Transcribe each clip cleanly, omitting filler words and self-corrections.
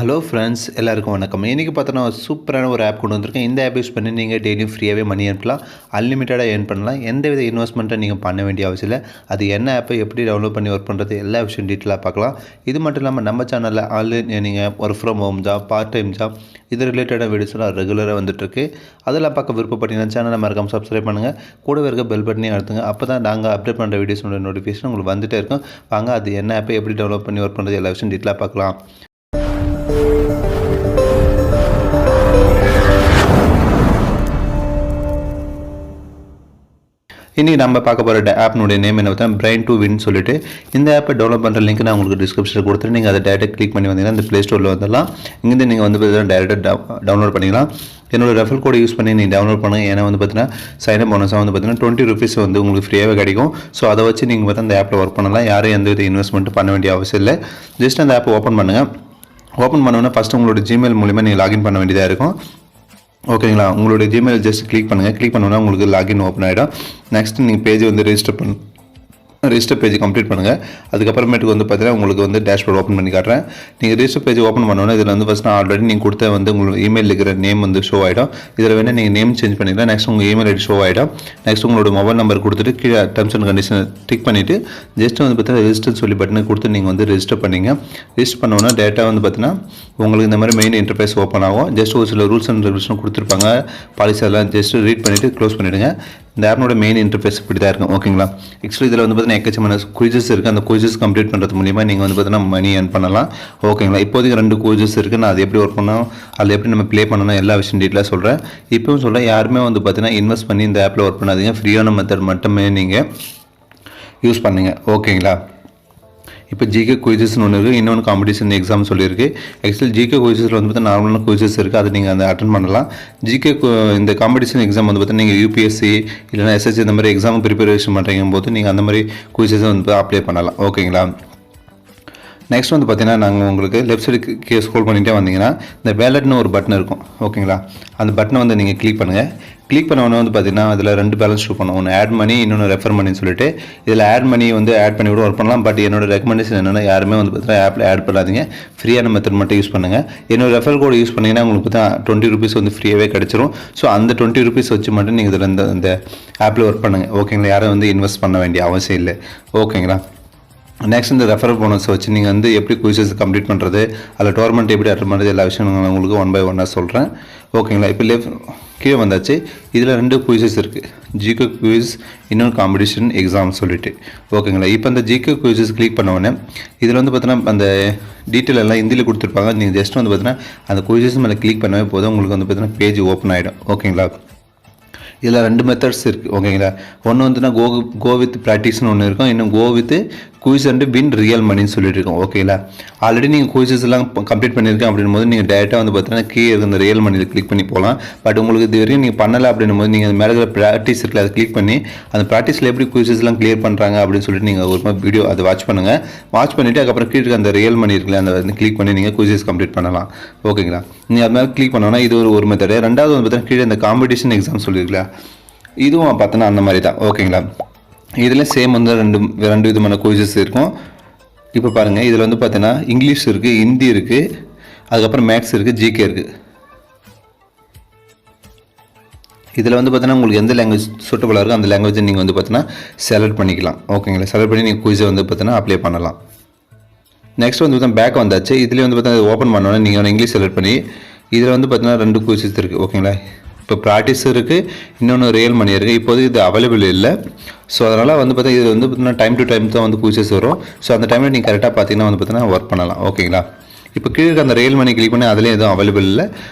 Hello friends, எல்லாருக்கும் வணக்கம். இன்றைக்கி பார்த்தோன்னா சூப்பரான ஒரு ஆப் கொண்டு வந்திருக்கேன். இந்த ஆப் யூஸ் பண்ணி நீங்கள் டெய்லியும் ஃப்ரீயாகவே மணி அனுப்பலாம், அன்லிமிட்டடாக ஏர்ன் பண்ணலாம். எந்தவித இன்வெஸ்ட்மெண்ட்டை நீங்கள் பண்ண வேண்டிய அவசியம் இல்லை. அது என்ன ஆப்பை எப்படி டவுன்லோட் பண்ணி ஒர்க் பண்ணுறது எல்லா விஷயம் டீட்டெயிலாக பார்க்கலாம். இது மட்டும் இல்லாமல் நம்ம சேனலில் ஆன்லைன் நீங்கள் work from home job, part time job, இது ரிலேட்டடாக வீடியோஸ்லாம் ரெகுலராக வந்துட்டுருக்கு. அதெல்லாம் பார்க்க விருப்பப்பட்டீங்கன்னா சேனலை மறக்காமல் சப்ஸ்கிரைப் பண்ணுங்கள். கூடவே இருக்க பெல் பட்டனையும் அழுத்துங்க. அப்போ தான் நாங்கள் அப்டேட் பண்ணுற வீடியோஸோட நோட்டிஃபிகேஷன் உங்களுக்கு வந்துகிட்டே இருக்கும். வாங்க அது என்ன ஆப்பை எப்படி டவுன்லோட் பண்ணி ஒர்க் பண்ணுறது எல்லா விஷயம் டீட்டெயிலாக பார்க்கலாம். இன்றைக்கி நம்ம பார்க்க போகிற ஆப்னுடைய நேம் என்ன பார்த்தா பிரைன் டு வின் சொல்லிட்டு இந்த ஆப்பை டவுன்லோட் பண்ணுற லிங்க் நான் உங்களுக்கு டிஸ்கிரிப்ஷனில் கொடுத்துட்டு நீங்கள் அதை டேரெக்டாக கிளிக் பண்ணி வந்தீங்கன்னா இந்த ப்ளே ஸ்டோரில் வந்துடலாம். இங்கேருந்து நீங்கள் வந்து பார்த்தீங்கன்னா டேரெக்டாக டவுன்லோட் பண்ணிக்கலாம். என்னோட ரெஃபர் கோட் யூஸ் பண்ணி நீங்கள் டவுன்லோட் பண்ணுங்கள். ஏன்னா வந்து பார்த்தீங்கன்னா சைன் அப் போனஸாக வந்து பார்த்தீங்கன்னா 20 rupees வந்து உங்களுக்கு ஃப்ரீயாகவே கிடைக்கும். ஸோ அதை வச்சு நீங்கள் பார்த்தா அந்த ஆப்பில் ஒர்க் பண்ணலாம். யாரும் எந்த வித இன்வெஸ்ட்மெண்ட் பண்ண வேண்டிய அவசியம் இல்லை. ஜஸ்ட் அந்த ஆப்பை ஓப்பன் பண்ணுங்கள். ஓப்பன் பண்ணோன்னா ஃபஸ்ட்டு உங்களோட ஜிமெயில் மூலிமா நீங்கள் லாகின் பண்ண வேண்டியதாக இருக்கும். ஓகேங்களா, உங்களுடைய ஜிமெயில் ஜஸ்ட் கிளிக் பண்ணுங்கள். கிளிக் பண்ணோன்னா உங்களுக்கு லாகின் ஓப்பன் ஆகிடும். நெக்ஸ்ட் நீங்கள் பேஜ் வந்து ரெஜிஸ்டர் பேஜ் கம்ப்ளீட் பண்ணுங்கள். அதுக்கப்புறமேட்டுக்கு வந்து பார்த்தீங்கன்னா உங்களுக்கு வந்து டேஷ்போர்ட் ஓப்பன் பண்ணி காட்டுறேன். நீங்கள் ரெஜிஸ்டர் பேஜ் ஓப்பன் பண்ணோன்னா இதில் வந்து ஃபஸ்ட் ஆல்ரெடி நீங்கள் கொடுத்த வந்து உங்களுக்கு இமெயில் இருக்கிற நேம் வந்து ஷோ ஆகிடும். இதில் வேணால் நீங்கள் நேம் சேஞ்ச் பண்ணிக்கலாம். நெக்ஸ்ட் உங்கள் இமெயில் ஐடி ஷோ ஆகிடும். நெக்ஸ்ட் உங்களோட மொபைல் நம்பர் கொடுத்துட்டு கீழே டர்ம்ஸ் அண்ட் கண்டிஷன் டிக் பண்ணிவிட்டு ஜஸ்ட் வந்து பார்த்தீங்கன்னா ரெஜிஸ்டர் சொல்லி பட்டனை கொடுத்து நீங்கள் வந்து ரெஜிஸ்டர் பண்ணிங்க. ரெஜிஸ்டர் பண்ணோன்னா டேட்டா வந்து பார்த்தீங்கன்னா உங்களுக்கு இந்த மாதிரி மெயின் இன்டர்ஃபேஸ் ஓப்பன் ஆகும். ஜஸ்ட் ஒரு சில ரூல்ஸ் அண்ட் ரெகுலேஷன் கொடுத்துருப்பாங்க, பாலிசி அதெல்லாம் ஜஸ்ட் ரீட் பண்ணிவிட்டு க்ளோஸ் பண்ணிவிடுங்க. இந்த ஆப்னோட மெயின் இன்டர்ஃபேஸ் இப்படி தான் இருக்கும். ஓகேங்களா, ஆக்சுவலி இதில் வந்து பார்த்தீங்கன்னா எக்கச்சமான குயிசஸ் இருக்குது. அந்த குயிசஸ் கம்ப்ளீட் பண்ணுறது மூலிமா நீங்கள் வந்து பார்த்தீங்கன்னா மணி ஏர்ன் பண்ணலாம். ஓகேங்களா, இப்போதைக்கு 2 குயிசஸ் இருக்குது. நான் அது எப்படி ஒர்க் பண்ணணும், அதில் எப்படி நம்ம ப்ளே பண்ணணும் எல்லா விஷயம் டீட்டெயிலாக சொல்கிறேன். இப்போவும் சொல்கிறேன், யாருமே வந்து பார்த்தீங்கன்னா இன்வெஸ்ட் பண்ணி இந்த ஆப்பில் ஒர்க் பண்ணாதீங்க. ஃப்ரீயான மெத்தட் மட்டுமே நீங்கள் யூஸ் பண்ணுங்கள். ஓகேங்களா, இப்போ ஜிகே குயிசஸ்னு ஒன்று இருக்குது, இன்னொன்று காம்படிஷன் எக்ஸாம் சொல்லியிருக்கு. ஆக்சுவலி ஜிகே குயிசஸில் வந்து பார்த்தா நார்மலான குயிசஸ் இருக்குது, அதை நீங்கள் அதை அட்டன் பண்ணலாம். ஜிகே இந்த காம்படிஷன் எக்ஸாம் வந்து பார்த்தா நீங்கள் யூபிஎஸ்சி இல்லைனா எஸ்எஸ்சி இந்த மாதிரி எக்ஸாம் ப்ரிப்பரேஷன் பண்ணுறீங்க போது நீங்கள் அந்த மாதிரி குயிசஸை வந்து அப்ளை பண்ணலாம். ஓகேங்களா, நெக்ஸ்ட் வந்து பார்த்தீங்கன்னா நாங்கள் உங்களுக்கு லெஃப்ட் சைடு ஸ்க்ரோல் பண்ணிகிட்டே வந்தீங்கன்னா இந்த வேலட்னு ஒரு பட்டன் இருக்கும். ஓகேங்களா, அந்த பட்டனை வந்து நீங்கள் கிளிக் பண்ணுங்கள். கிளிக் பண்ண உடனே வந்து பார்த்தீங்கன்னா அதில் 2 பேலன்ஸ் ஷூ பண்ணுவோம். ஒன்று ஆட் மணி, இன்னொன்று ரெஃபர் மணின்னு சொல்லிட்டு. இதில் ஆட் மணி வந்து ஆட் பண்ணி கூட ஒர்க் பண்ணலாம். பட் என்னோட ரெக்கமெண்டேஷன் என்னென்னா யாருமே வந்து பார்த்தீங்கன்னா ஆப்பில் ஆட் பண்ணாதீங்க. ஃப்ரீயான மெத்தட் மட்டும் யூஸ் பண்ணுங்கள். என்னோட ரெஃபர் கோட் யூஸ் பண்ணிங்கன்னா உங்களுக்கு பார்த்தா 20 rupees வந்து ஃப்ரீயாகவே கிடச்சிரும். ஸோ அந்த 20 rupees வச்சு மட்டும் நீங்கள் இதில் இந்த ஆப்பில் ஒர்க் பண்ணுங்கள். ஓகேங்களா, யாரும் வந்து இன்வெஸ்ட் பண்ண வேண்டிய அவசியம் இல்லை. ஓகேங்களா, நெக்ஸ்ட் இந்த ரெஃபரல் போனஸ் வச்சு நீங்கள் வந்து எப்படி குயிசஸ் கம்ப்ளீட் பண்ணுறது, அதில் டோர்னமெண்ட் எப்படி அட்டன் பண்ணுறது எல்லா விஷயம் நான் உங்களுக்கு 1 by 1 சொல்கிறேன். ஓகேங்களா, இப்போ கீழே வந்தாச்சு. இதில் 2 குயிசஸ் இருக்குது, ஜிகே குயிஸ், இன்னொரு காம்படிஷன் எக்ஸாம் சொல்லிட்டு. ஓகேங்களா, இப்போ அந்த ஜிகே குயிசஸ் கிளிக் பண்ண உடனே இதில் வந்து பார்த்தீங்கன்னா அந்த டீட்டெயில் எல்லாம் ஹிந்தியில் கொடுத்துருப்பாங்க. நீங்கள் ஜஸ்ட் வந்து பார்த்தீங்கன்னா அந்த குயிசஸ் மேலே கிளிக் பண்ணவே போதும், உங்களுக்கு வந்து பார்த்தீங்கன்னா பேஜ் ஓப்பன் ஆகிடும். ஓகேங்களா, இதில் 2 மெத்தட்ஸ் இருக்குது. ஓகேங்களா, ஒன்று வந்துன்னா கோ வித் ப்ராக்டிஸ்னு ஒன்று இருக்கும், இன்னும் go with quiz and win real மணின்னு சொல்லிட்டு இருக்கோம். ஓகேங்களா, ஆல்ரெடி நீங்கள் குயிசஸ் எல்லாம் கம்ப்ளீட் பண்ணியிருக்கேன் அப்படின்னும் போது நீங்கள் டேரெக்டாக வந்து பார்த்தீங்கன்னா கீழே இருக்க அந்த ரியல் மணியில் கிளிக் பண்ணி போகலாம். பட் உங்களுக்கு இது வரையும் நீங்கள் பண்ணலை அப்படின்னும் போது நீங்கள் மேலே இருக்கிற ப்ராக்டிஸ் இருக்குல்ல, அதை கிளிக் பண்ணி அந்த ப்ராக்டிஸில் எப்படி குயிசஸ்லாம் கிளியர் பண்ணுறாங்க அப்படின்னு சொல்லிட்டு நீங்கள் ஒரு மாதிரி வீடியோ அதை வாட்ச் பண்ணுங்கள். வாட்ச் பண்ணிவிட்டு அதுக்கப்புறம் கீழே இருக்க அந்த ரியல் மணி இருக்குல்ல, அந்த வந்து கிளிக் பண்ணி நீங்கள் குயிசஸ் கம்ப்ளீட் பண்ணலாம். ஓகேங்களா, நீங்கள் அது மாதிரி கிளிக் பண்ணோன்னா இது ஒரு மெத்தடு. ரெண்டாவது வந்து பார்த்தீங்கன்னா கீழே இந்த காம்படிஷன் எக்ஸாம் சொல்லியிருக்கல, இதுவும் பார்த்தோன்னா அந்த மாதிரி தான். ஓகேங்களா, இதில் சேம் வந்து ரெண்டு விதமான குயிசஸ் இருக்கும். இப்போ பாருங்கள், இதில் வந்து பார்த்தீங்கன்னா இங்கிலீஷ் இருக்குது, ஹிந்தி இருக்குது, அதுக்கப்புறம் மேக்ஸ் இருக்குது, ஜிகே இருக்குது. இதில் வந்து பார்த்தீங்கன்னா உங்களுக்கு எந்த லாங்குவேஜ் சூட்டபுளாக இருக்கோ அந்த லாங்குவேஜை நீங்கள் வந்து பார்த்தீங்கன்னா செலக்ட் பண்ணிக்கலாம். ஓகேங்களா, செலக்ட் பண்ணி நீங்கள் குயிஸை வந்து பார்த்தீங்கன்னா அப்ளை பண்ணலாம். நெக்ஸ்ட் வந்து பார்த்தீங்கன்னா பேக் வந்தாச்சு. இதில் வந்து பார்த்தீங்கன்னா ஓப்பன் பண்ணோன்னா நீங்கள் இங்கிலீஷ் செலக்ட் பண்ணி இதில் வந்து பார்த்தீங்கன்னா 2 குயிசஸ் இருக்குது. ஓகேங்களா, இப்போ ப்ராக்டிஸ் இருக்குது, இன்னொன்று ரியல் மணி இருக்குது. இப்போது இது அவைலபிள் இல்லை. ஸோ அதனால் வந்து பார்த்தா இது வந்து பார்த்தீங்கன்னா டைம் டு டைம் தான் வந்து குயிசஸ் வரும். ஸோ அந்த டைமில் நீங்கள் கரெக்டாக பார்த்தீங்கன்னா வந்து பார்த்தீங்கன்னா ஒர்க் பண்ணலாம். ஓகேங்களா, இப்போ கீழே அந்த ரியல் மணி கிளிக் பண்ணி அதிலே எதுவும் அவைலபிள் இல்லை.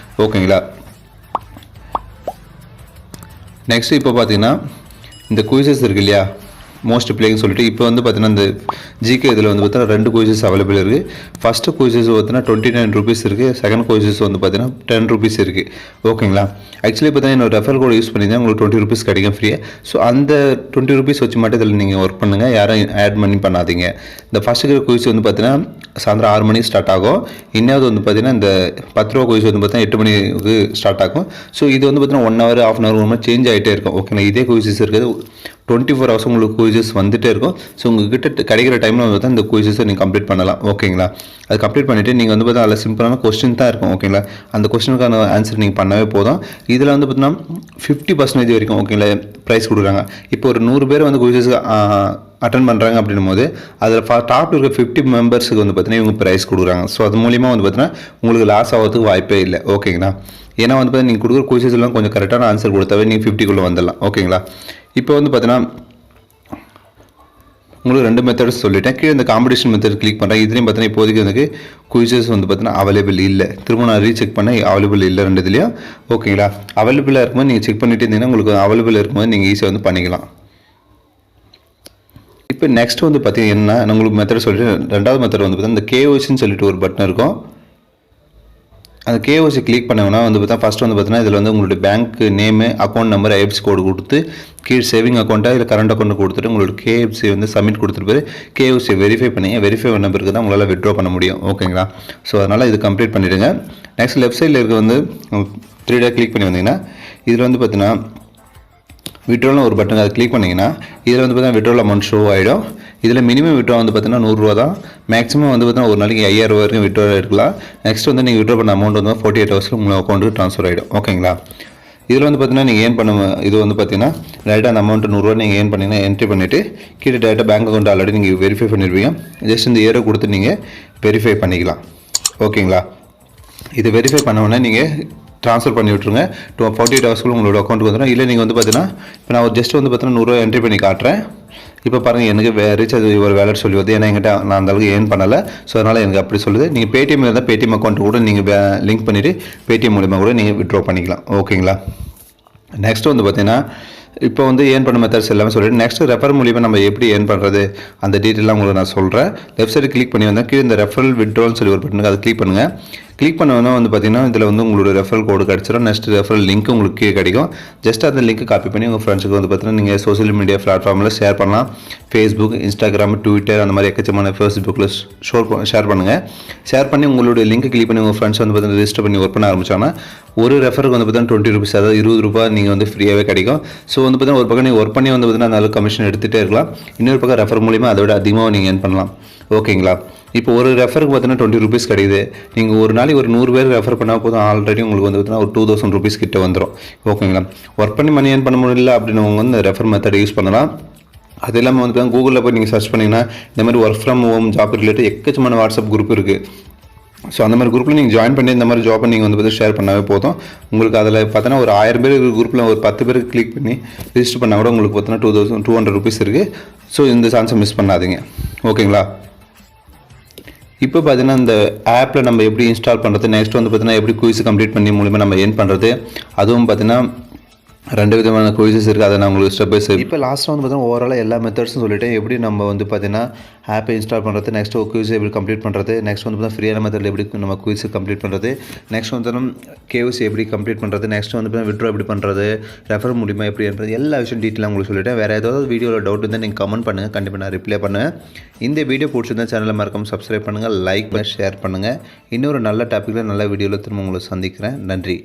ஓகேங்களா, நெக்ஸ்ட் இப்போ பார்த்தீங்கன்னா இந்த குயிசஸ் இருக்குது இல்லையா, மோஸ்ட் பிளேயிங் சொல்லிட்டு இப்போ வந்து பார்த்தீங்கன்னா இந்த ஜிகே இதில் வந்து பார்த்தீங்கன்னா 2 குயிசஸ் அவைலபிள் இருக்குது. ஃபஸ்ட்டு குயிசஸ் பார்த்தீங்கன்னா 29 rupees இருக்குது. செகண்ட் குயிசஸ் வந்து பார்த்தீங்கன்னா 10 rupees இருக்குது. ஓகேங்களா, ஆக்சுவலி பார்த்தீங்கன்னா என்னோட ரெஃபர் கோட் யூஸ் பண்ணி தான் உங்களுக்கு 20 rupees கிடைக்கும் ஃப்ரீயாக. ஸோ அந்த 20 rupees வச்சு மட்டும் இதில் நீங்கள் ஒர்க் பண்ணுங்கள், யாரும் ஆட் பண்ணி பண்ணாதீங்க. இந்த ஃபஸ்ட்டு இருக்கிற குயிஸ் வந்து பார்த்தீங்கன்னா சாயந்தரம் 6 மணிக்கு ஸ்டார்ட் ஆகும். இன்னொரு வந்து பார்த்தீங்கன்னா இந்த 10 ரூபா குயிஸ் வந்து பார்த்தீங்கன்னா 8 மணிக்கு ஸ்டார்ட் ஆகும். ஸோ இது வந்து பார்த்தீங்கன்னா 1 hour, 1/2 hour ஒரு மாதிரி சேஞ்ச் ஆகிட்டே இருக்கும். ஓகேங்களா, இதே குயிசஸ் இருக்குது 24 ஹவர்ஸ் உங்களுக்கு குயிசஸ் வந்துகிட்டே இருக்கும். ஸோ உங்ககிட்ட கிடைக்கிற டைமில் வந்து இந்த குயிசஸை நீங்கள் கம்ப்ளீட் பண்ணலாம். ஓகேங்களா? அது கம்ப்ளீட் பண்ணிவிட்டு நீங்கள் வந்து பார்த்தா அதில் சிம்பிளான கொஸ்டின் தான் இருக்கும். ஓகேங்களா? அந்த கொஸ்டினுக்கான ஆன்சர் நீங்கள் பண்ணவே போதும். இதில் வந்து பார்த்தீங்கன்னா 50% வரைக்கும் ஓகேங்களா ப்ரைஸ் கொடுக்குறாங்க. இப்போ ஒரு 100 பேர் வந்து குயிசஸ் அட்டன் பண்ணுறாங்க அப்படின்னும் போது அதில் டாப்பில் இருக்க 50 மெம்பர்ஸுக்கு வந்து பார்த்தீங்கன்னா இவங்க ப்ரைஸ் கொடுக்குறாங்க. ஸோ அது மூலிமா வந்து பார்த்தீங்கன்னா உங்களுக்கு லாஸ் ஆகிறதுக்கு வாய்ப்பே இல்லை. ஓகேங்களா? ஏன்னா வந்து பார்த்தீங்கன்னா நீங்கள் கொடுக்குற குயிசஸ் எல்லாம் கொஞ்சம் கரெக்டான ஆன்சர் கொடுத்தாவே நீங்கள் 50க்குள்ளே வந்துடலாம். ஓகேங்களா? இப்போ வந்து பார்த்தீங்கன்னா உங்களுக்கு 2 மெத்தட்ஸ் சொல்லிட்டேன். கீழே இந்த காம்படிஷன் மெத்தட் கிளிக் பண்ணுறேன். இதுலேயும் பார்த்தீங்கன்னா இப்போதைக்கு எனக்கு குயிசஸ் வந்து பார்த்தீங்கன்னா அவைலபிள் இல்லை. திரும்ப நான் ரீசெக் பண்ண அவைலபிள் இல்லை 2 இதுலேயும். ஓகேங்களா? அவைலபிளாக இருக்கும்போது நீங்கள் செக் பண்ணிட்டு இருந்தீங்கன்னா உங்களுக்கு அவைலபிள் இருக்கும்போது நீங்கள் ஈஸியாக வந்து பண்ணிக்கலாம். இப்போ நெக்ஸ்ட் வந்து பார்த்தீங்கன்னா நான் உங்களுக்கு மெத்தட் சொல்லிட்டு 2வது மெத்தட் வந்து பார்த்தீங்கன்னா இந்த கேஒய்சின்னு சொல்லிட்டு ஒரு பட்டன் இருக்கும். அந்த கேஒய்சி கிளிக் பண்ணோம்னா வந்து பார்த்தா ஃபஸ்ட் வந்து பார்த்தீங்கன்னா இதில் வந்து உங்களுடைய bank name, account number, IFSC கோடு கொடுத்து கீழே சேவிங் அக்கௌண்ட்டாக இல்லை கரண்ட் அக்கௌண்ட் கொடுத்துட்டு உங்களோட கேஎஃப்சி வந்து சப்மிட் கொடுத்துட்டு கேஒய்சி வெரிஃபை பண்ணி வெரிஃபை பண்ண பிறகு தான் உங்களால் வித்ட்ரா பண்ண முடியும். ஓகேங்களா? ஸோ அதனால் இது கம்ப்ளீட் பண்ணிவிடுங்க. நெக்ஸ்ட் லெஃப்ட் சைடில் இருக்க வந்து 3 கிளிக் பண்ணி வந்தீங்கன்னா இதில் வந்து பார்த்தீங்கன்னா விட்ரோல்னு ஒரு பட்டன் அதை கிளிக் பண்ணிங்கன்னா இதில் வந்து பார்த்தீங்கன்னா விட்ரோல் அமௌண்ட் ஷோ ஆகிடும். இதில் மினிமம் விட்ரா வந்து பார்த்தீங்கன்னா 100 ரூபா தான். மேக்ஸிமம் வந்து பார்த்தீங்கன்னா ஒரு நாளைக்கு 5000 வரைக்கும் விட்ரா எடுக்கலாம். நெக்ஸ்ட் வந்து நீங்கள் விட்ரா பண்ண அமௌண்ட் வந்து 48 ஹவர்ஸில் உங்கள் அக்கௌண்ட்டுக்கு ட்ரான்ஸ்ஃபர் ஆகிடும். ஓகேங்களா? இதில் வந்து பார்த்தீங்கன்னா நீங்கள் ஏன் பண்ண இது வந்து பார்த்தீங்கன்னா டேரெக்டாக அந்த அமௌண்ட் 100 ரூபா நீங்கள் ஏன் பண்ணிங்கன்னா என்ட்ரி பண்ணிவிட்டு கீழே டேரெக்டாக பேங்க் அக்கௌண்ட் ஆல்ரெடி நீங்கள் வெரிஃபை பண்ணிடுவீங்க. ஜஸ்ட் இந்த ஏரோ கொடுத்து நீங்கள் வெரிஃபை பண்ணிக்கலாம். ஓகேங்களா? இது வெரிஃபை பண்ணோன்னே நீங்கள் ட்ரான்ஸ்ஃபர் பண்ணி விட்ருங்க. 48 ஹவர்ஸ்க்குள்ள உங்களோட அக்கௌண்ட்டுக்கு வந்துடும். இல்லை நீங்கள் வந்து பார்த்தீங்கன்னா இப்போ நான் ஒரு ஜஸ்ட் வந்து பார்த்தீங்கன்னா 100 ரூபா என்ட்ரி பண்ணி காட்டுறேன். இப்போ பாருங்கள் எனக்கு ரீசார்ஜ் ஒரு வேலட் சொல்லி வருது. ஏன்னா என்கிட்ட நான் அந்த அளவுக்கு ஏர்ன் பண்ணலை. ஸோ அதனால் எனக்கு அப்படி சொல்லுது. நீங்கள் பேடிஎம் இருந்தால் பேடிஎம் அக்கௌண்ட் கூட நீங்கள் லிங்க் பண்ணிவிட்டு பேடிஎம் மூலிமா கூட நீங்கள் வித்ட்ரா பண்ணிக்கலாம். ஓகேங்களா? நெக்ஸ்ட் வந்து பார்த்தீங்கன்னா இப்போ வந்து ஏர்ன் பண்ண மெத்தட்ஸ் எல்லாமே சொல்லிட்டு நெக்ஸ்ட் ரெஃபர் மூலிமா நம்ம எப்படி ஏர்ன் பண்ணுறது அந்த டீட்டெயிலாம் உங்களுக்கு நான் சொல்கிறேன். லெஃப்ட் சைடு கிளிக் பண்ணி வந்தால் கீழே இந்த ரெஃபரல் வித்ட்ரால்னு சொல்லி ஒரு பட்டனுக்கு அதை கிளிக் பண்ணுங்கள். கிளிக் பண்ணோன்னா வந்து பார்த்தீங்கன்னா இதில் வந்து உங்களோட ரெஃபரல் கோடு கிடச்சிடும். நெக்ஸ்ட் ரெஃபரல் லிங்க் உங்களுக்கு கீழே கிடைக்கும். ஜஸ்ட் அந்த லிங்க் காப்பி பண்ணி உங்கள் ஃப்ரெண்ட்ஸுக்கு வந்து பார்த்தீங்கன்னா நீங்கள் சோஷியல் மீடியா பிளாட்ஃபார்மில் ஷேர் பண்ணலாம். ஃபேஸ்புக், இன்ஸ்டாகிராம், ட்விட்டர் அந்த மாதிரி எக்கச்சமான ஃபேஸ்புக்கில் ஷேர் பண்ணுங்கள். ஷேர் பண்ணி உங்களுடைய லிங்க் கிளிக் பண்ணி உங்கள் ஃப்ரெண்ட்ஸ் வந்து பார்த்தீங்கன்னா ரெஜிஸ்டர் பண்ணி ஒர்க் பண்ண ஆரம்பிச்சாங்கன்னா ஒரு ரெஃபருக்கு வந்து பார்த்தீங்கன்னா 20 ரூபீஸ், அதாவது 20 ரூபா நீங்கள் வந்து ஃப்ரீயாகவே கிடைக்கும். ஸோ வந்து பார்த்தீங்கன்னா ஒரு பக்கம் நீங்கள் ஒர்க் பண்ணி வந்து பார்த்தீங்கன்னா அந்த அளவுக்கு கமிஷன் எடுத்துகிட்டே இருக்கலாம். இன்னொரு பக்கம் ரெஃபர் மூலிமா அதை விட அதிகமாக நீங்கள் ஏர்ன் பண்ணலாம். ஓகேங்களா? இப்போ ஒரு ரெஃபருக்கு பார்த்தீங்கன்னா 20 ரூபீஸ் கிடைக்குது. நீங்கள் ஒரு நாளைக்கு ஒரு 100 பேர் ரெஃபர் பண்ணால் போதும் ஆல்ரெடி உங்களுக்கு வந்து பார்த்தீங்கன்னா ஒரு 2000 ரூபீஸ் கிட்ட வந்துடும். ஓகேங்களா? ஒர்க் பண்ணி மணி ஏர்ன் பண்ண முடியல அப்படின்னு வந்து இந்த ரெஃபர் மெத்தட் யூஸ் பண்ணலாம். அது இல்லாமல் வந்து கூகுளில் போய் நீங்கள் சர்ச் பண்ணிங்கன்னா இந்த மாதிரி work from home job related எக்கச்சமான வாட்ஸ்அப் குரூப் இருக்குது. ஸோ அந்த மாதிரி குரூப்பில் நீங்கள் ஜாயின் பண்ணி இந்த மாதிரி ஜாப்பை நீங்கள் வந்து பார்த்து ஷேர் பண்ணாவே போதும். உங்களுக்கு அதில் பார்த்தோன்னா ஒரு 1000 பேர் குரூப்பில் ஒரு 10 பேருக்கு கிளிக் பண்ணி ரிஜிஸ்டர் பண்ணால் கூட உங்களுக்கு பார்த்தோன்னா 2200 ரூபீஸ் இருக்குது. ஸோ இந்த சான்ஸை மிஸ் பண்ணாதீங்க. ஓகேங்களா? இப்போ பார்த்தீங்கன்னா இந்த ஆப்பில் நம்ம எப்படி இன்ஸ்டால் பண்ணுறது, நெக்ஸ்ட் வந்து பார்த்தீங்கன்னா எப்படி குயிஸ் கம்ப்ளீட் பண்ணி மூலிமா நம்ம ஏர்ன் பண்ணுறது, அதுவும் பார்த்தீங்கன்னா 2 விதமான குயிசஸ் இருக்குது. அதை நான் உங்களுக்கு ஸ்டெப் பை ஸ்டெப் இப்போ லாஸ்ட்டாக வந்து பார்த்தீங்கன்னா ஓவராலாக எல்லா மெத்தட்ஸும் சொல்லிவிட்டேன். எப்படி நம்ம வந்து பார்த்தீங்கன்னா ஆப்பை இன்ஸ்டால் பண்ணுறது, நெக்ஸ்ட் குயிஸ் எப்படி கம்ப்ளீட் பண்ணுறது, நெக்ஸ்ட் வந்து பார்த்தீங்கன்னா ஃப்ரீயான மெத்தடில் எப்படி நம்ம குயிஸ் கம்ப்ளீட் பண்ணுறது, நெக்ஸ்ட் வந்து கேஒய்சி எப்படி கம்ப்ளீட் பண்ணுறது, நெக்ஸ்ட் வந்து பார்த்தீங்கன்னா வித்ட்ரா எப்படி பண்ணுறது, ரெஃபர் மூலிமா எப்படி பண்ணுறது, எல்லா விஷயம் டீட்டெயிலாக உங்களுக்கு சொல்லிவிட்டேன். வேறு ஏதாவது வீடியோவில் டவுட் இருந்தால் நீங்கள் கமெண்ட் பண்ணுங்கள். கண்டிப்பாக நான் ரிப்ளை பண்ணுவேன். இந்த வீடியோ பிடிச்சிருந்தா சேனலை மறக்காம சப்ஸ்கிரைப் பண்ணுங்கள், லைக் பண்ணி ஷேர் பண்ணுங்கள். இன்னொரு நல்ல டாப்பிக்கில் நல்ல வீடியோவில் திரும்ப உங்களை சந்திக்கிறேன். நன்றி.